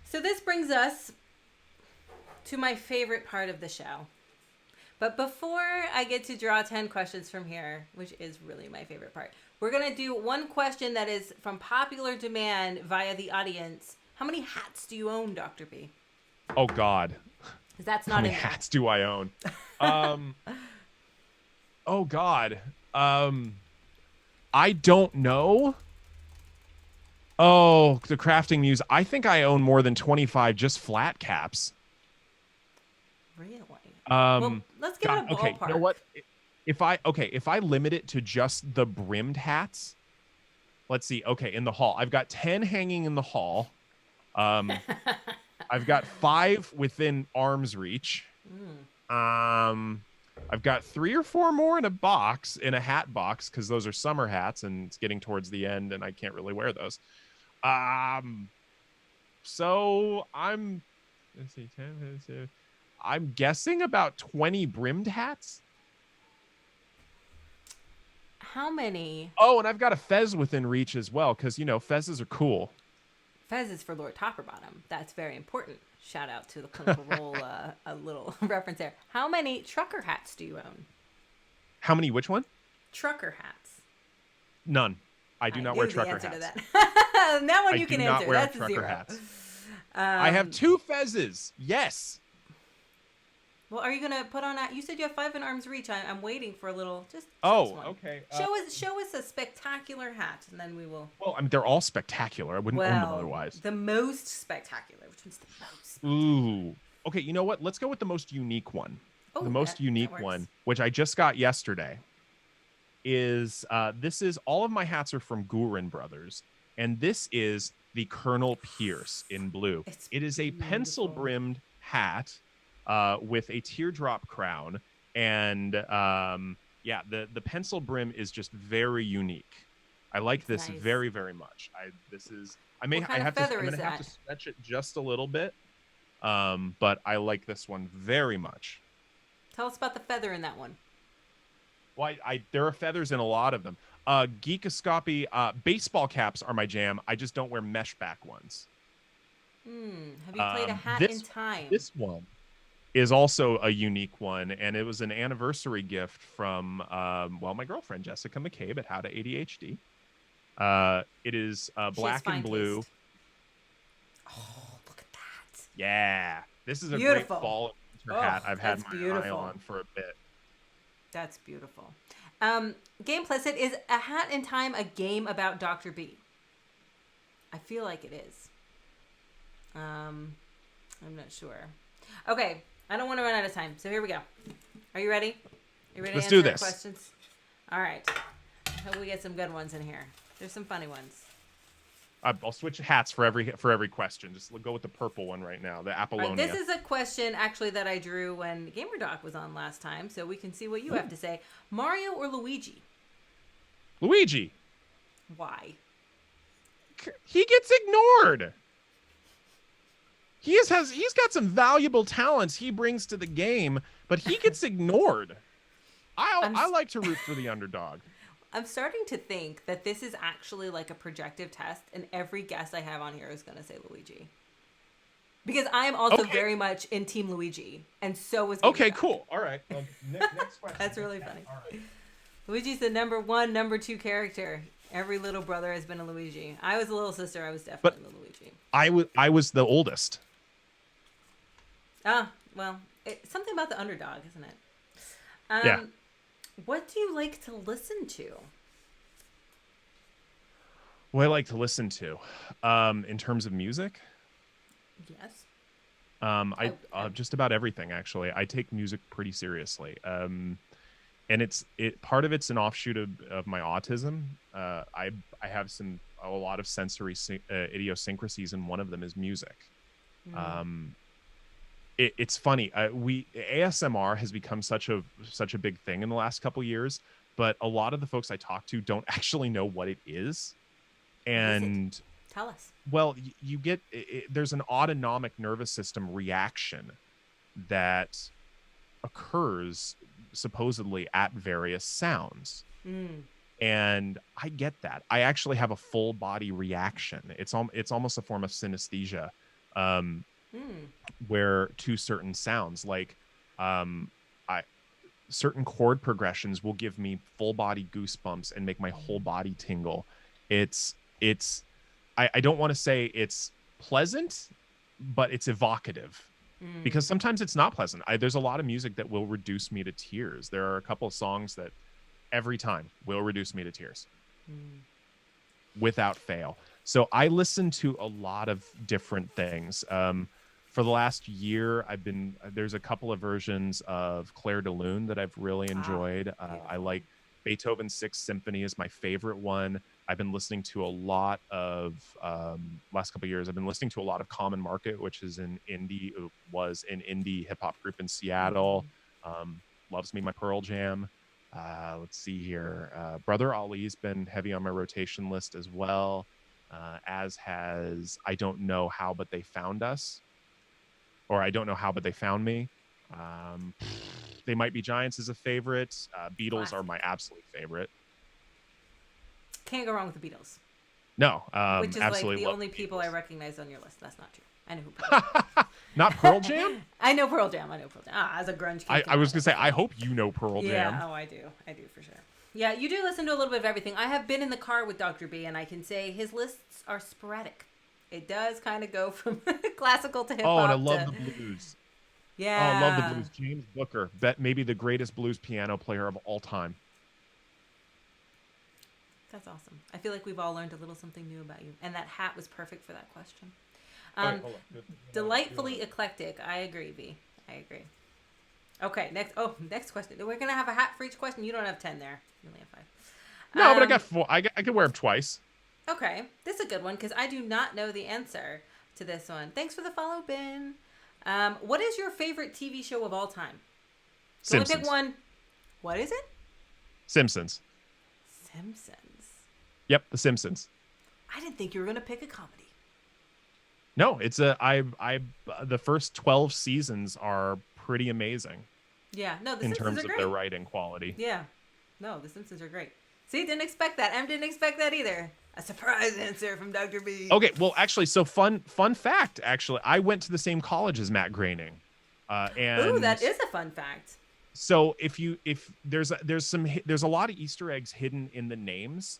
So this brings us to my favorite part of the show. But before I get to draw 10 questions from here, which is really my favorite part, we're going to do one question that is from popular demand via the audience. How many hats do you own, Dr. B? Oh God. Because that's How not many in there. hats do I own? Um, oh God. Um, I don't know. Oh, the crafting muse. I think I own more than 25 just flat caps. Really? Well, Um, let's give it God, a okay, you know ballpark. what? If I limit it to just the brimmed hats, let's see. Okay, in the hall, I've got 10 hanging in the hall. Um, I've got 5 within arm's reach. Mm, Um, I've got 3 or 4 more in a box, in a hat box, because those are summer hats, and it's getting towards the end, and I can't really wear those. Um, so let's see, 10, I'm guessing about 20 brimmed hats. how many Oh, and I've got a fez within reach as well, because fezzes are cool. fezzes for Lord Topperbottom? That's very important. Shout out to the clinical role, a little reference there. How many trucker hats do you own? How many? Which one? Trucker hats. None. I do I not wear knew the trucker answer to hats. that. That one I you do can not answer. wear That's a trucker zero. hats. I have Um, 2 fezzes. Yes. well, are you gonna put on that? You said you have 5 in arm's reach. I'm waiting for a little. Just show us Oh, one. okay. Show us a spectacular hat, and then we will. Well, I mean, they're all spectacular. I wouldn't own them Well, otherwise. the most spectacular. Which one's the most spectacular? Ooh. Okay, you know what? Let's go with the most unique one. The Oh, most that unique works. one, which I just got yesterday, is this is all of my hats are from Gurin Brothers, and this is the Colonel Pierce in blue. It's It is a pencil beautiful. brimmed hat with a teardrop crown, and yeah, the pencil brim is just very unique. I like It's this nice. very very much. What I kind of have to feather I'm is gonna have to that? stretch it just a little bit, but I like this one very much. Tell us about the feather in that one. Well, there are feathers in a lot of them. Geekoscopy, baseball caps are my jam. I just don't wear mesh back ones. Hmm. Have you played a hat in This time? this one is also a unique one, and it was an anniversary gift from my girlfriend Jessica McCabe at How to ADHD. It is She has black and fine blue. taste. Oh, look at that. Yeah, this is a great Beautiful. fall and winter Oh, hat I've had that's my eye beautiful. on for a bit. That's beautiful. Game Implicit, is A Hat in Time a game about Dr. B? I feel like it is. I'm not sure. Okay, I don't want to run out of time, so here we go. Are you ready? Are you ready to Let's do answer our this. questions? All right. I hope we get some good ones in here. There's some funny ones. I'll switch hats for every question. Just go with the purple one right now, the All right, this Apollonia. is a question actually that I drew when GamerDoc was on last time, so we can see what you have Ooh. to say. Mario or Luigi? Luigi. Why? He gets ignored. He's got some valuable talents he brings to the game, but he gets ignored. I'm I like to root for the underdog. I'm starting to think that this is actually like a projective test, and every guest I have on here is going to say Luigi. Because I am also Okay. very much in Team Luigi, and so is Okay. GamerDoc. Cool. All right. Well, next question. That's really funny. All right. Luigi's the number 1, number 2 character. Every little brother has been a Luigi. I was a little sister. I was But definitely the Luigi. I was the oldest. Ah, well, something about the underdog, isn't it? Yeah. What do you like to listen to? What I like to listen to, in terms of music, Yes. I just about everything actually. I take music pretty seriously. And it part of it's an offshoot of my autism. I have a lot of sensory idiosyncrasies, and one of them is music. Mm. Um, it's funny. We ASMR has become such a big thing in the last couple years, but a lot of the folks I talk to don't actually know what it is. What is it? And Tell us. well, you get there's an autonomic nervous system reaction that occurs supposedly at various sounds. Mm. And I get that. I actually have a full body reaction. It's almost a form of synesthesia. Hmm. where to certain sounds, like I certain chord progressions will give me full body goosebumps and make my whole body tingle. It's I don't want to say it's pleasant, but it's evocative, Hmm. because sometimes it's not pleasant. There's a lot of music that will reduce me to tears. There are a couple of songs that every time will reduce me to tears Hmm. without fail. So I listen to a lot of different things. For the last year, there's a couple of versions of Clair de Lune that I've really Ah, enjoyed. I beautiful. like Beethoven's Sixth Symphony is my favorite one. I've been listening to a lot of last couple of years. I've been listening to a lot of Common Market, which is was an indie hip hop group in Seattle. Mhm. Loves Me My Pearl Jam. Let's see here. Brother Ali's been heavy on my rotation list as well, as has I Don't Know How But They Found Us, or I Don't Know How But They Found Me. Um, they Might Be Giants is a favorite. Beatles are Classic. my absolute favorite. Can't go wrong with the Beatles. No, Which is like absolutely the love only the people I Beatles. recognize on your list. That's not true. I know who Pearl Jam Not Pearl Jam? is. I know Pearl Jam. As a grunge kid, I come on, was gonna that's a say, I fact. hope you know Pearl Yeah, Jam. oh, I do. I do for sure. Yeah, you do listen to a little bit of everything. I have been in the car with Dr. B, and I can say his lists are sporadic. It does kind of go from classical to hip Oh, and I hop love to the blues. Oh, I love the yeah. blues. James Booker, bet maybe the greatest blues piano player of all time. That's awesome. I feel like we've all learned a little something new about you, and that hat was perfect for that question. Oh, wait, Um, hold on. delightfully eclectic. I agree, V. I agree. Okay, next. Oh, next question. We're gonna have a hat for each question. You don't have 10 there. You only have 5. No, but I got four. I can wear them twice. Okay, this is a good one because I do not know the answer to this one. Thanks for the follow, Ben. What is your favorite TV show of all time? You can only pick Simpsons. one. What is it? Simpsons. Simpsons. Yep, The Simpsons. I didn't think you were gonna pick a comedy. No, it's the first 12 seasons are pretty amazing Yeah, no, The in Simpsons terms are of their great. writing quality. Yeah, no, The Simpsons are great. See, didn't expect that. Em didn't expect that either. A surprise answer from Dr. B. Okay, well, actually, so fun fact. Actually, I went to the same college as Matt Groening, Ooh, and that is a fun fact. so if there's a lot of Easter eggs hidden in the names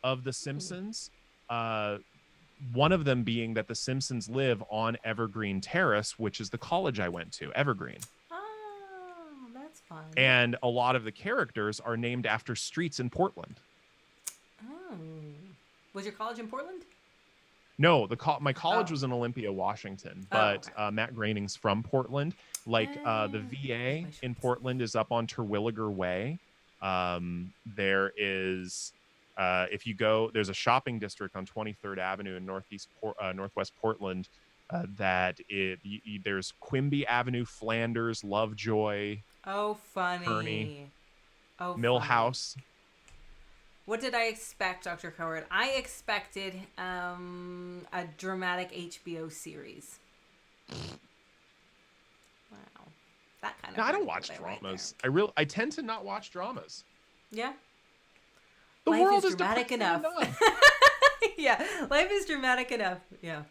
of the Ooh. Simpsons. One of them being that the Simpsons live on Evergreen Terrace, which is the college I went to, Evergreen. Oh, that's fun. And a lot of the characters are named after streets in Portland. Oh. Was your college in Portland? No, my college Oh. was in Olympia, Washington, Oh, but okay. Matt Groening's from Portland. Like the That's VA my in choice. Portland is up on Terwilliger Way. There is, if you go, there's a shopping district on 23rd Avenue in Northwest Portland. There's Quimby Avenue, Flanders, Lovejoy, Oh, Kearney, funny. Oh, funny. Millhouse. What did I expect, Dr. Coward? I expected a dramatic HBO series. Wow. That kind of No, I hurt don't a little watch bit right dramas. there. I tend to not watch dramas. Yeah. The Life world is is dramatic depressing enough. enough. Yeah, life is dramatic enough. Yeah,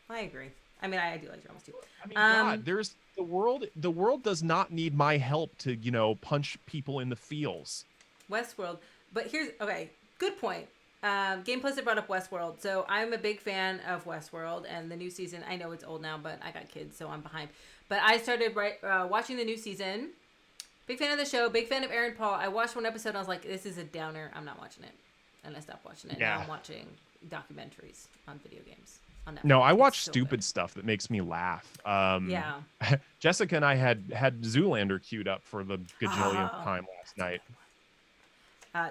I agree. I mean, I do like dramas too. I mean, God, Um, there's the world. The world does not need my help to, punch people in the feels. Westworld. But here's okay. Good point. Game Plus had brought up Westworld, so I'm a big fan of Westworld and the new season. I know it's old now, but I got kids, so I'm behind. But I started watching the new season. Big fan of the show. Big fan of Aaron Paul. I watched one episode and I was like, "This is a downer. I'm not watching it," and I stopped watching it. Now Yeah. I'm watching documentaries on video games on Netflix. No, I It's watch so stupid good. stuff that makes me laugh. Yeah. Jessica and I had Zoolander queued up for the gajillionth Oh, time last night.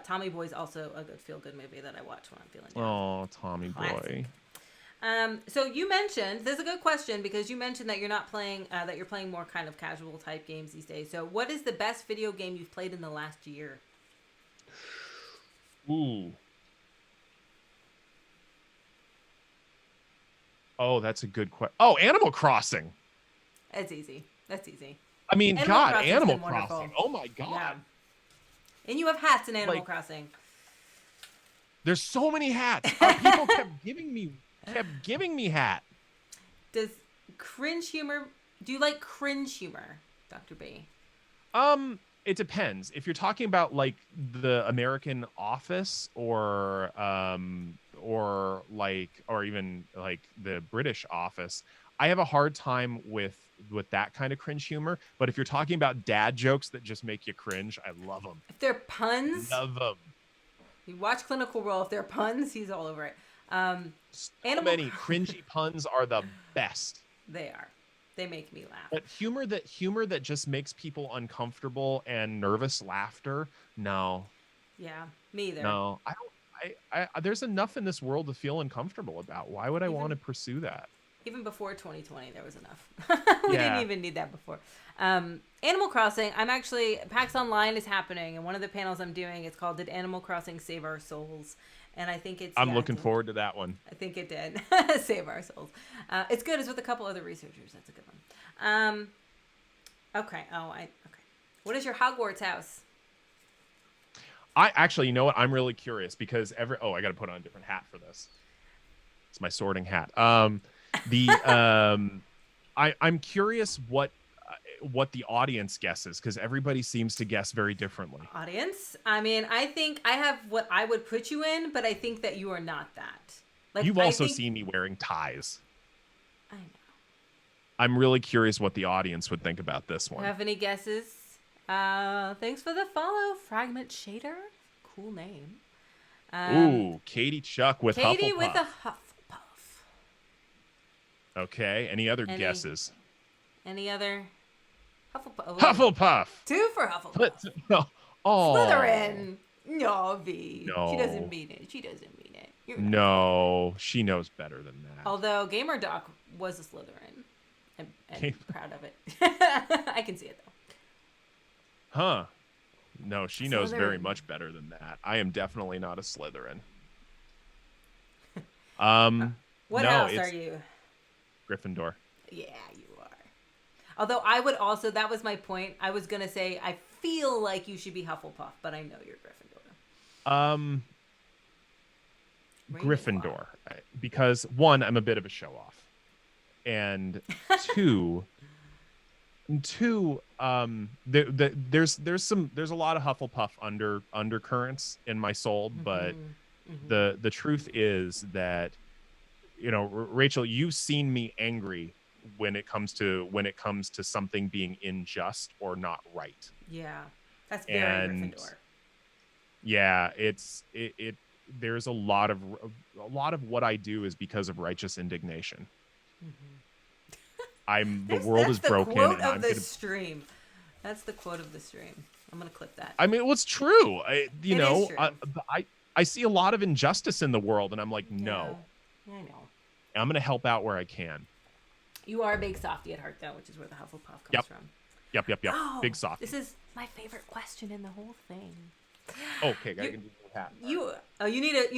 Tommy Boy's also a good feel-good movie that I watch when I'm feeling down. Oh, Tommy Classic. boy. So you mentioned this is a good question because you mentioned that you're not playing that you're playing more kind of casual type games these days. So what is the best video game you've played in the last year? Ooh. Oh, that's a good question. Oh, Animal Crossing. That's easy. That's easy. I mean, Animal God, Crossing's Animal been wonderful. Crossing. Oh my God. Yeah. And you have hats in Animal Like, Crossing. there's so many hats. People kept giving me hat. Does Cringe humor. Do you like cringe humor, Dr. B? It depends. If you're talking about like the American Office or even like the British Office, I have a hard time with that kind of cringe humor. But if you're talking about dad jokes that just make you cringe, I love them. If they're puns, Love them. you watch Clinical Role. If they're puns, he's all over it. So Animal. many cringy puns are the best. They are. They make me laugh. But humor that just makes people uncomfortable and nervous laughter, no. Yeah, me either. No, I don't. There's enough in this world to feel uncomfortable about. Why would I want to pursue that? Even before 2020, there was enough. We didn't even need that before. Animal Crossing. PAX Online is happening, and one of the panels I'm doing is called "Did Animal Crossing Save Our Souls?" And I think I'm looking forward to that one. I think it did save our souls. It's good. It's with a couple other researchers. That's a good one. Okay. Okay. What is your Hogwarts house? I actually, you know what? I'm really curious because I got to put on a different hat for this. It's my sorting hat. I'm curious what the audience guesses because everybody seems to guess very differently. Audience? I mean, I think I have what I would put you in, but I think that you are not that. Like, you've also seen me wearing ties. I know. I'm really curious what the audience would think about this one. Have any guesses? Thanks for the follow, Fragment Shader. Cool name. Ooh, Katie Chuck with Hufflepuff. Katie with a Hufflepuff. Okay. Any other guesses? Any other? Hufflepuff. Hufflepuff. 2 for Hufflepuff. No. Oh. Slytherin. No, V. No. She doesn't mean it. She doesn't mean it. No, she knows better than that. Although Gamer Doc was a Slytherin. I'm proud of it. I can see it though. Huh. No, she knows very much better than that. I am definitely not a Slytherin. What else are you? Gryffindor. Yeah, you are. Although I would also, that was my point. I was going to say, I feel like you should be Hufflepuff, but I know you're Gryffindor. Gryffindor. Because one, I'm a bit of a show off. And two, there's a lot of Hufflepuff undercurrents in my soul, but the truth is that, you know, Rachel, you've seen me angry when it comes to something being unjust or not right. Yeah, that's very Gryffindor. Yeah, there's a lot of what I do is because of righteous indignation. The world is broken. That's the quote of the stream. That's the quote of the stream. I'm gonna clip that. I mean, well, it's true. I see a lot of injustice in the world, and I'm like, no. Yeah, I know. I'm gonna help out where I can. You are a big softie at heart, though, which is where the Hufflepuff comes from. Yep. Oh, big softie. This is my favorite question in the whole thing. Okay, I can do the hat. You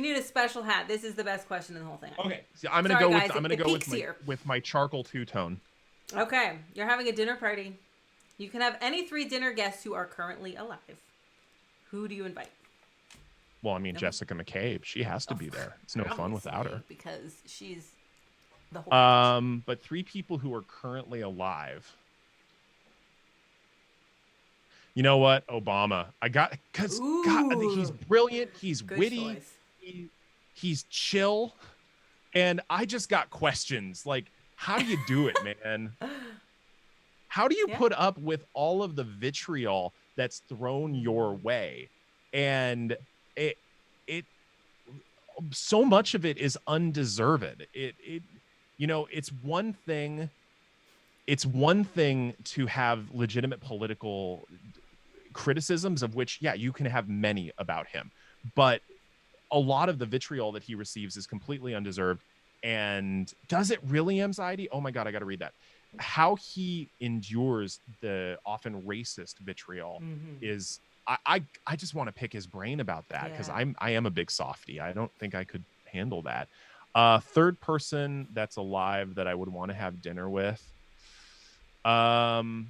need a special hat. This is the best question in the whole thing. Okay, so I'm gonna go with my charcoal two-tone. Okay, you're having a dinner party. You can have any 3 dinner guests who are currently alive. Who do you invite? Well, I mean, Jessica McCabe. She has to be there. It's no fun without her. Because she's the whole but 3 people who are currently alive. You know what? Obama. Because he's brilliant. He's witty. He's chill. And I just got questions. Like, how do you do it, man? How do you put up with all of the vitriol that's thrown your way? And it so much of it is undeserved. It's one thing to have legitimate political criticisms, of which you can have many about him, but a lot of the vitriol that he receives is completely undeserved. And does it really, anxiety? Oh my God, I got to read that. How he endures the often racist vitriol is, I just want to pick his brain about that, because I am a big softie. I don't think I could handle that. Third person that's alive that I would want to have dinner with. God,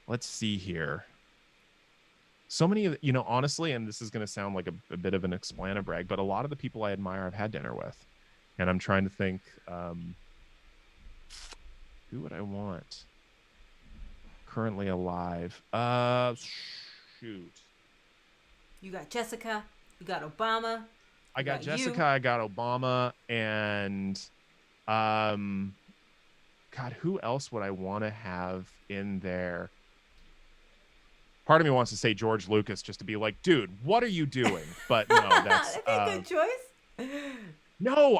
let's see here. So many of, honestly, and this is going to sound like a bit of an explanabrag, but a lot of the people I admire I've had dinner with. And I'm trying to think, who would I want currently alive? Shoot. You got Jessica. You got Obama. I You got got Jessica, you. I got Obama, and um God, who else would I want to have in there? Part of me wants to say George Lucas just to be like, dude, what are you doing? But no, that's That'd be a good choice. no,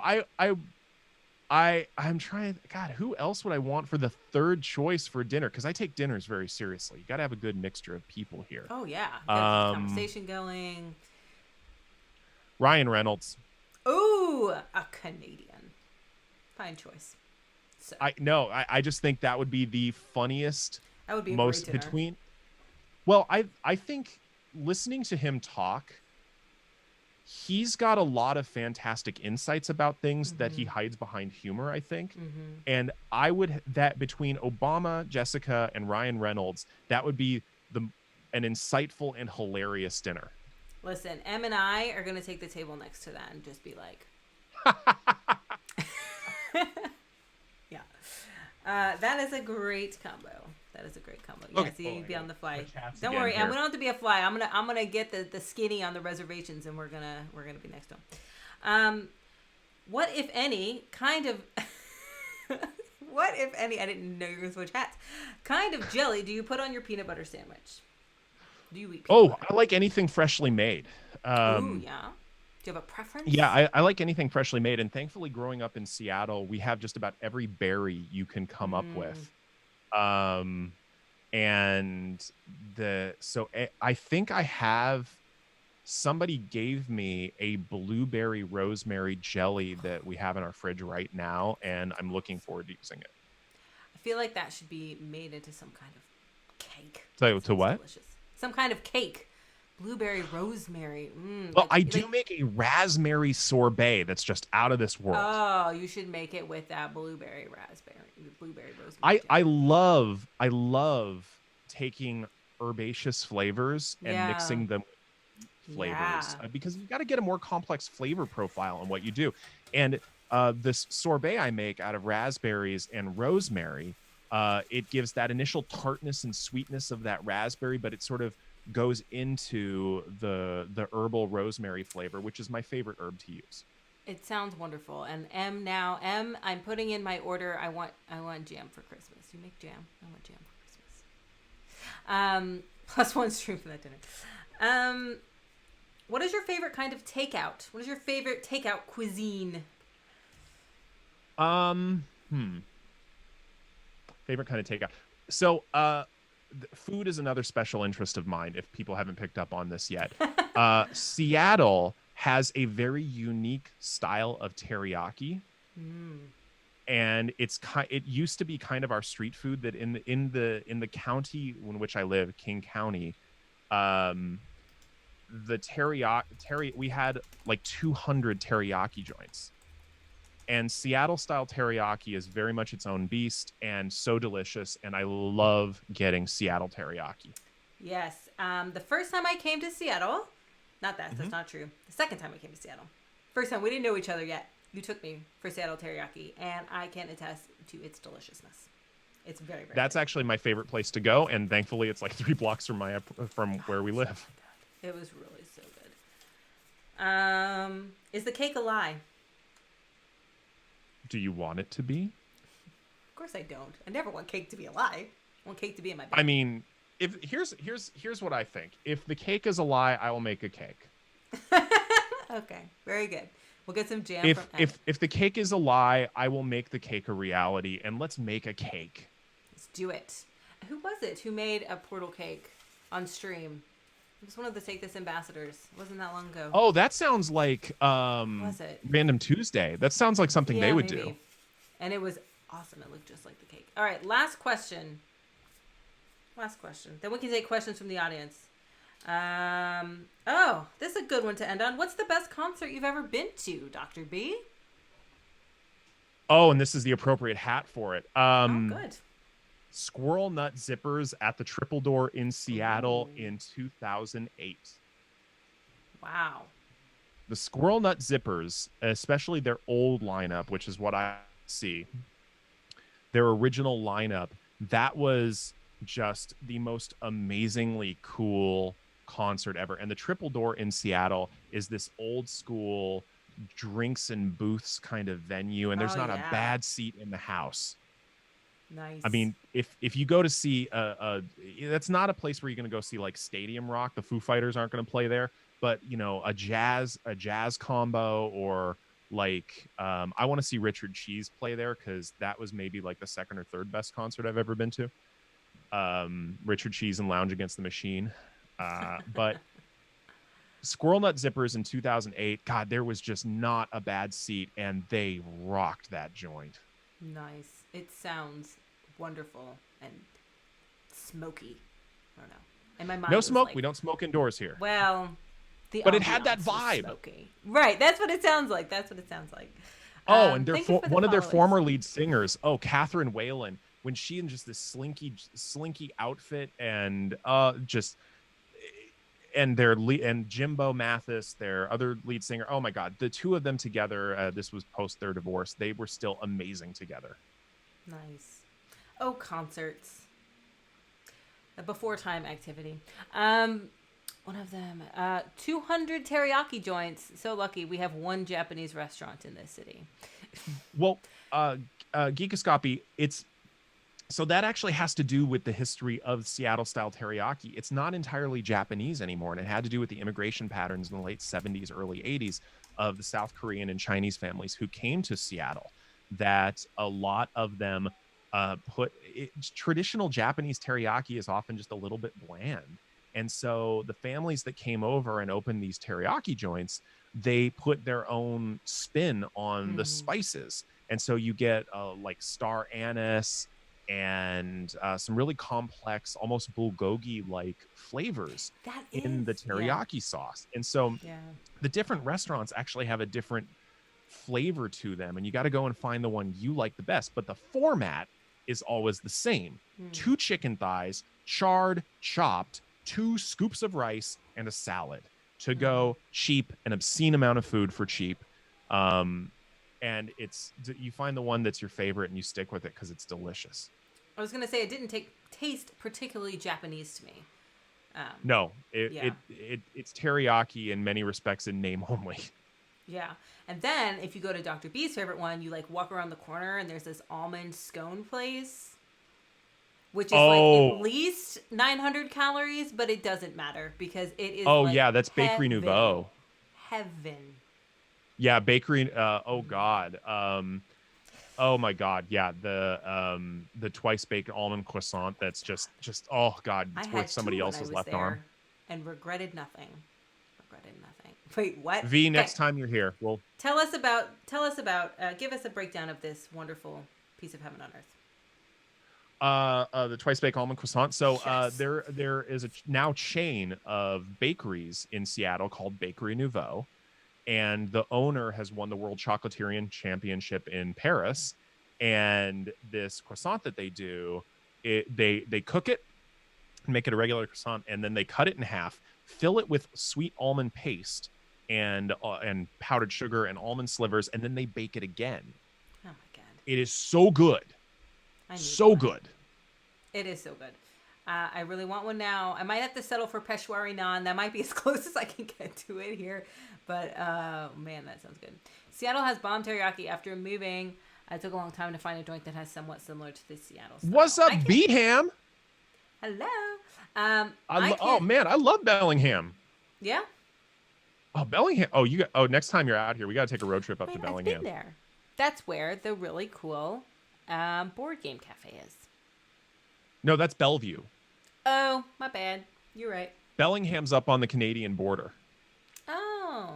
I'm trying. God, who else would I want for the third choice for dinner? Because I take dinners very seriously. You got to have a good mixture of people here. Oh yeah, gotta keep the conversation going. Ryan Reynolds. Ooh, a Canadian. Fine choice. So I just think that would be the funniest, that would be a great most dinner. between. Well, I think listening to him talk, he's got a lot of fantastic insights about things that he hides behind humor, I think. And I would that between Obama, Jessica, and Ryan Reynolds, that would be an insightful and hilarious dinner. Listen, Em and I are gonna take the table next to that and just be like, yeah. That is a great combo. That is a great combo. Okay. Yes, you'd be on the fly. Don't worry, Em. We don't have to be a fly. I'm gonna get the skinny on the reservations, and we're gonna be next to him. What if any kind of what if any? I didn't know you were gonna switch hats. Kind of jelly do you put on your peanut butter sandwich? Do you eat peanut butter? I like anything freshly made. Ooh, yeah. Do you have a preference? Yeah, I like anything freshly made. And thankfully, growing up in Seattle, we have just about every berry you can come up with. And I think I have somebody gave me a blueberry rosemary jelly that we have in our fridge right now, and I'm looking forward to using it. I feel like that should be made into some kind of cake. To what? Delicious. Some kind of cake. Blueberry rosemary. Well, I do make a raspberry sorbet that's just out of this world. Oh, you should make it with that blueberry rosemary. I love taking herbaceous flavors and mixing them with flavors because you got to get a more complex flavor profile on what you do. And this sorbet I make out of raspberries and rosemary, it gives that initial tartness and sweetness of that raspberry, but it sort of goes into the herbal rosemary flavor, which is my favorite herb to use. It sounds wonderful. And M, I'm putting in my order. I want jam for Christmas. You make jam? I want jam for Christmas. Plus one stream for that dinner. What is your favorite kind of takeout? What is your favorite takeout cuisine? Favorite kind of takeout. So, food is another special interest of mine, if people haven't picked up on this yet. Seattle has a very unique style of teriyaki. And it used to be kind of our street food that in the county in which I live, King County, the teriyaki we had like 200 teriyaki joints. And Seattle style teriyaki is very much its own beast and so delicious. And I love getting Seattle teriyaki. Yes. The first time I came to Seattle, that's not true. The second time I came to Seattle. First time, we didn't know each other yet. You took me for Seattle teriyaki, and I can attest to its deliciousness. It's very, very That's good. actually my favorite place to go. And thankfully, it's like 3 blocks from where we live. So it was really so good. Is the cake a lie? Do you want it to be? Of course I don't. I never want cake to be a lie. I want cake to be in my bed. I mean, if here's what I think. If the cake is a lie, I will make a cake. Okay, very good. We'll get some jam. If the cake is a lie, I will make the cake a reality, and let's make a cake. Let's do it. Who was it who made a portal cake on stream? It was one of the Take This ambassadors. It wasn't that long ago. Oh, that sounds like was it? Random Tuesday. That sounds like something they would do. And it was awesome. It looked just like the cake. All right, last question. Then we can take questions from the audience. This is a good one to end on. What's the best concert you've ever been to, Dr. B? Oh, and this is the appropriate hat for it. Good. Squirrel Nut Zippers at the Triple Door in Seattle in 2008. Wow. The squirrel nut zippers, especially their old lineup, which is what I see, their original lineup, that was just the most amazingly cool concert ever. And the Triple Door in Seattle is this old school drinks and booths kind of venue, and there's Oh not a yeah. bad seat in the house. I Nice. mean, if you go to see that's not a place where you're going to go see like stadium rock. The Foo Fighters aren't going to play there, but you know, a jazz combo, or like I want to see Richard Cheese play there, because that was maybe like the second or third best concert I've ever been to. Richard Cheese and Lounge Against the Machine. But Squirrel Nut Zippers in 2008, God, there was just not a bad seat, and they rocked that joint. Nice. It sounds wonderful and smoky. I don't know. And my mind No was smoke. like, We don't smoke indoors here. well, the But it had that ambiance was vibe. smoky. Right. That's what it sounds like. That's what it sounds like. Oh, and Thank you for the one of their followers. former lead singers, Catherine Whalen, when she in just this slinky outfit, and and Jimbo Mathis, their other lead singer. Oh my God, the two of them together. This was post their divorce. They were still amazing together. Nice. Oh, concerts. A before time activity. One of them. 200 teriyaki joints. So lucky we have one Japanese restaurant in this city. Well, Geekoscopy, so that actually has to do with the history of Seattle style teriyaki. It's not entirely Japanese anymore, and it had to do with the immigration patterns in the late 70s, early 80s of the South Korean and Chinese families who came to Seattle. That a lot of them traditional Japanese teriyaki is often just a little bit bland. And so the families that came over and opened these teriyaki joints, they put their own spin on the spices. And so you get like star anise and some really complex, almost bulgogi-like flavors in the teriyaki sauce. And so the different restaurants actually have a different flavor to them, and you got to go and find the one you like the best. But the format is always the same. 2 chicken thighs, charred, chopped, 2 scoops of rice, and a salad to go. Cheap, an obscene amount of food for cheap. And you find the one that's your favorite and you stick with it because it's delicious. I was gonna say it didn't taste particularly Japanese to me. No, it's teriyaki in many respects in name only. Yeah. And then if you go to Dr. B's favorite one, you like walk around the corner and there's this almond scone place, which is like at least 900 calories, but it doesn't matter because it is that's Bakery heaven. Nouveau. Heaven. Yeah, bakery. Oh God. Oh my God. Yeah, the twice baked almond croissant. That's just. Oh God, it's worth somebody else's left arm. And regretted nothing. Wait, what? V, next time you're here, well, tell us about. Give us a breakdown of this wonderful piece of heaven on earth. The twice baked almond croissant. So Yes. there is a now chain of bakeries in Seattle called Bakery Nouveau, and the owner has won the World Chocolatierian Championship in Paris. And this croissant that they do, they cook it, make it a regular croissant, and then they cut it in half, fill it with sweet almond paste and powdered sugar and almond slivers, and then they bake it again. Oh my God! It is so good. So good. It is so good. I really want one now. I might have to settle for Peshwari naan. That might be as close as I can get to it here. But, man, that sounds good. Seattle has bomb teriyaki after moving. It took a long time to find a joint that has somewhat similar to the Seattle style. What's up, Beeham? Hello. Oh, man, I love Bellingham. Yeah? Oh, Bellingham. Next time you're out here, we got to take a road trip up to Bellingham. I've been there. That's where the really cool board game cafe is. No, that's Bellevue. Oh, my bad. You're right. Bellingham's up on the Canadian border. Oh.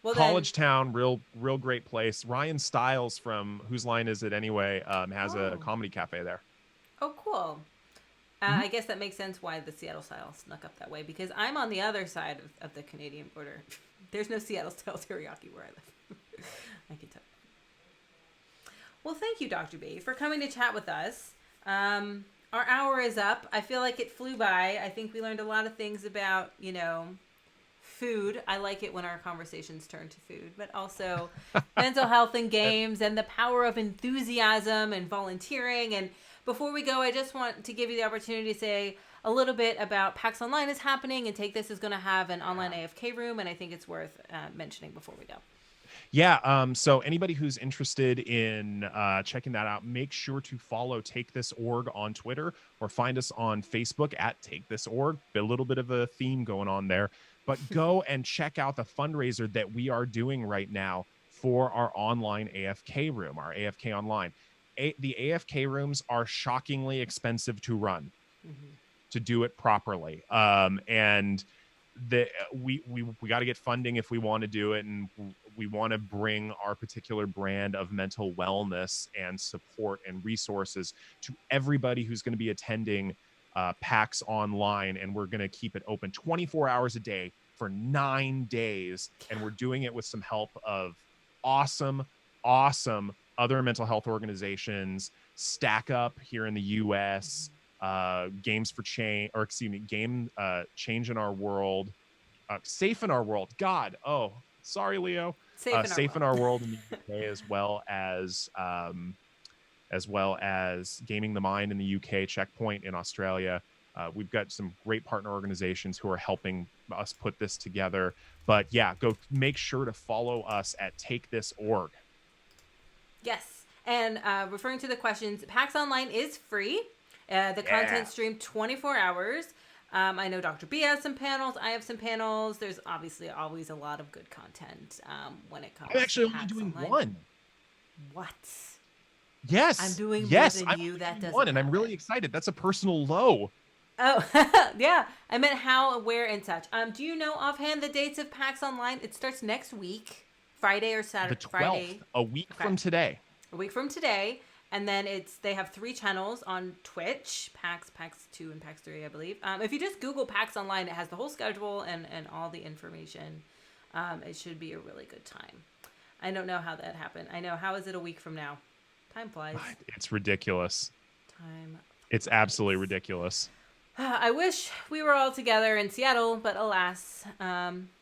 Well, College town, real great place. Ryan Stiles from Whose Line Is It Anyway has a comedy cafe there. Oh, cool. I guess that makes sense why the Seattle style snuck up that way, because I'm on the other side of the Canadian border. There's no Seattle style teriyaki where I live. I can tell. Well, thank you, Dr. B, for coming to chat with us. Our hour is up. I feel like it flew by. I think we learned a lot of things about, food. I like it when our conversations turn to food, but also mental health and games and the power of enthusiasm and volunteering. And before we go, I just want to give you the opportunity to say a little bit about PAX Online is happening, and Take This is going to have an online AFK room, and I think it's worth mentioning before we go. Yeah. So anybody who's interested in checking that out, make sure to follow Take This Org on Twitter or find us on Facebook at Take This Org. A little bit of a theme going on there, but go and check out the fundraiser that we are doing right now for our online AFK room, our AFK Online. The AFK rooms are shockingly expensive to run, to do it properly. And we got to get funding if we want to do it, and we want to bring our particular brand of mental wellness and support and resources to everybody who's going to be attending PAX Online, and we're going to keep it open 24 hours a day for 9 days, and we're doing it with some help of awesome other mental health organizations, Stack Up here in the US, Games for Change, or excuse me, Change in Our World, Safe in Our World. God, oh, sorry, Leo. Safe in Our World in the UK, as well as Gaming the Mind in the UK, Checkpoint in Australia. We've got some great partner organizations who are helping us put this together. But yeah, go make sure to follow us at Take This Org. Yes. And referring to the questions, PAX Online is free. The content streamed 24 hours. I know Dr. B has some panels. I have some panels. There's obviously always a lot of good content when it comes to PAX Online. I'm actually only doing one. What? Yes. I'm doing more than you. That doesn't one, and I'm really excited. That's a personal low. Oh, yeah. I meant how, where, and such. Do you know offhand the dates of PAX Online? It starts next week, Friday or Saturday. The 12th, Friday. A week from today. A week from today. And then they have 3 channels on Twitch, PAX 2, and PAX 3, I believe. If you just Google PAX Online, it has the whole schedule and all the information. It should be a really good time. I don't know how that happened. I know. How is it a week from now? Time flies. It's ridiculous. Time flies. It's absolutely ridiculous. I wish we were all together in Seattle, but alas,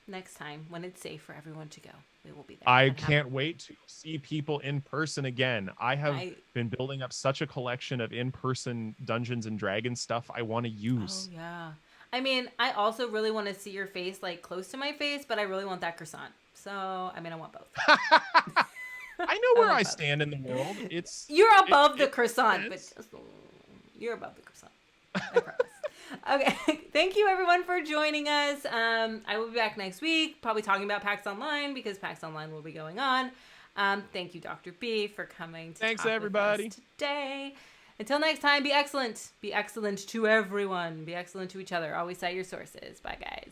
next time when it's safe for everyone to go, we will be there. I can't wait to see people in person again. I have been building up such a collection of in-person Dungeons and Dragons stuff I want to use. Oh, yeah. I mean, I also really want to see your face, like, close to my face, but I really want that croissant. So, I mean, I want both. I know where I stand in the world. You're above the croissant, but you're above the croissant. I promise. Okay, thank you everyone for joining us. I will be back next week, probably talking about PAX Online because PAX Online will be going on. Thank you, Dr. B, for coming to Thanks, talk everybody. with us today. Until next time, be excellent. Be excellent to everyone. Be excellent to each other. Always cite your sources. Bye, guys.